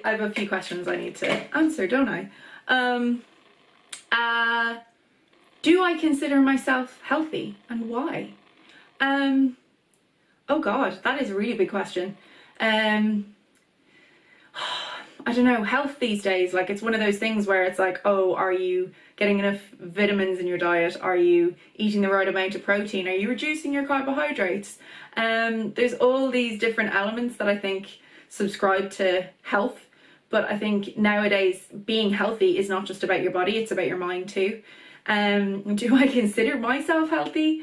I have a few questions I need to answer, don't I? Do I consider myself healthy, and why? Oh God, that is a really big question. I don't know, health these days, like it's one of those things where it's like, oh, are you getting enough vitamins in your diet? Are you eating the right amount of protein? Are you reducing your carbohydrates? There's all these different elements that I think subscribe to health, but I think nowadays being healthy is not just about your body, it's about your mind too. Do I consider myself healthy?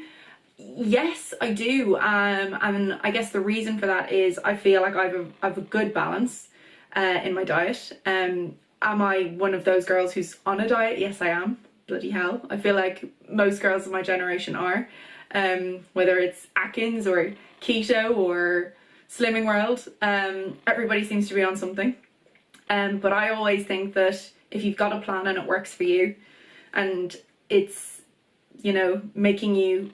Yes, I do. And I guess the reason for that is I feel like I have a good balance in my diet. Am I one of those girls who's on a diet? Yes, I am. Bloody hell. I feel like most girls of my generation are. Whether it's Atkins or keto or Slimming World, everybody seems to be on something. But I always think that if you've got a plan and it works for you and it's, you know, making you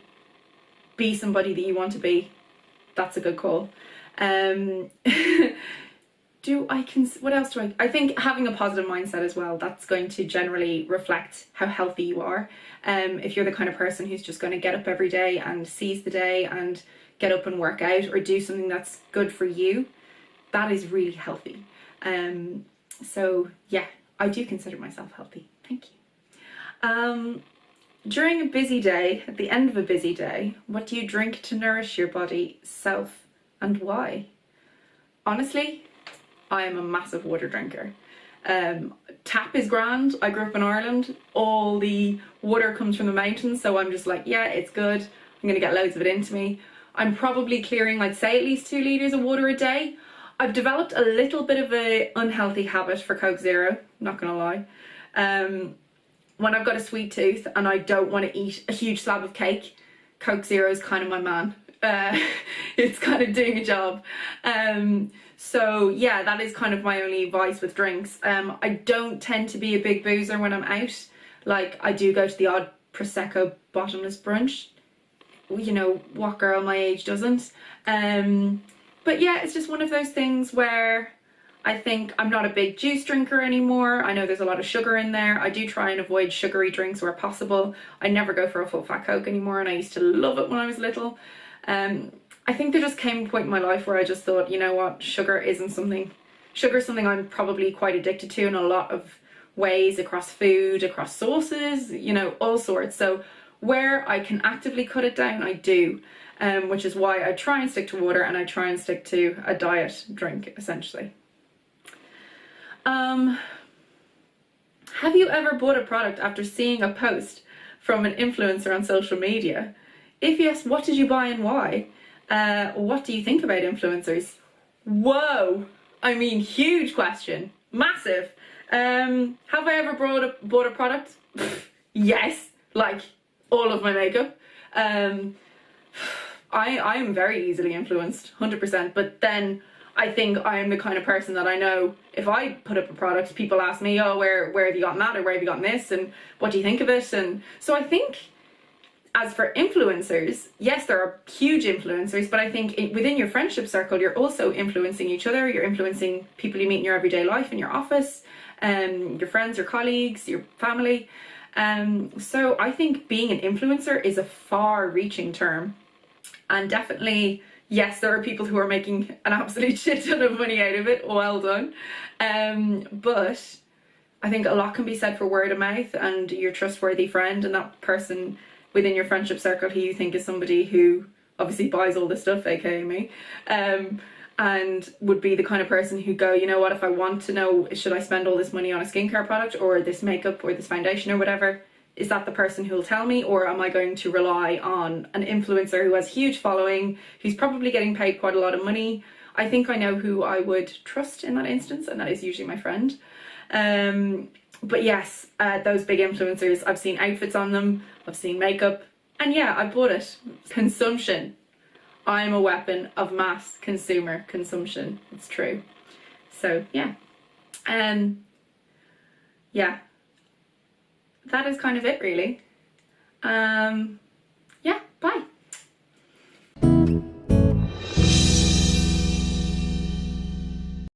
be somebody that you want to be, that's a good call. What else do I think having a positive mindset as well, that's going to generally reflect how healthy you are. If you're the kind of person who's just going to get up every day and seize the day and get up and work out or do something that's good for you, that is really healthy. So yeah, I do consider myself healthy. Thank you. During a busy day, at the end of a busy day, what do you drink to nourish your body, self, and why? Honestly, I am a massive water drinker. Tap is grand. I grew up in Ireland. All the water comes from the mountains, so I'm just like, yeah, it's good. I'm gonna get loads of it into me. I'm probably clearing, I'd say, at least 2 litres of water a day. I've developed a little bit of an unhealthy habit for Coke Zero, not gonna lie. When I've got a sweet tooth and I don't want to eat a huge slab of cake, Coke Zero is kind of my man. It's kind of doing a job. So yeah, that is kind of my only vice with drinks. I don't tend to be a big boozer when I'm out. Like, I do go to the odd Prosecco bottomless brunch. You know, what girl my age doesn't? But yeah, it's just one of those things where I think I'm not a big juice drinker anymore. I know there's a lot of sugar in there. I do try and avoid sugary drinks where possible. I never go for a full fat Coke anymore, and I used to love it when I was little. I think there just came a point in my life where I just thought, you know what, sugar is something I'm probably quite addicted to in a lot of ways, across food, across sauces, you know, all sorts. So where I can actively cut it down, I do, which is why I try and stick to water, and I try and stick to a diet drink, essentially. Have you ever bought a product after seeing a post from an influencer on social media? If yes, what did you buy and why? What do you think about influencers? Whoa! I mean, huge question. Massive. Have I ever bought a product? Yes. Like, all of my makeup. I am very easily influenced, 100%. But then I think I am the kind of person that I know if I put up a product, people ask me, oh, where have you gotten that, or where have you gotten this, and what do you think of it? And so I think, as for influencers, yes, there are huge influencers, but I think within your friendship circle, you're also influencing each other. You're influencing people you meet in your everyday life, in your office, your friends, your colleagues, your family. So I think being an influencer is a far-reaching term. And definitely, yes, there are people who are making an absolute shit ton of money out of it. Well done. But I think a lot can be said for word of mouth and your trustworthy friend, and that person within your friendship circle who you think is somebody who obviously buys all this stuff, aka me, and would be the kind of person who go, you know what, if I want to know, should I spend all this money on a skincare product or this makeup or this foundation or whatever, is that the person who will tell me, or am I going to rely on an influencer who has a huge following, who's probably getting paid quite a lot of money? I think I know who I would trust in that instance, and that is usually my friend. But yes, those big influencers, I've seen outfits on them, I've seen makeup, and yeah, I bought it. Consumption. I'm a weapon of mass consumer consumption. It's true. So yeah. Yeah. That is kind of it, really. Yeah, bye.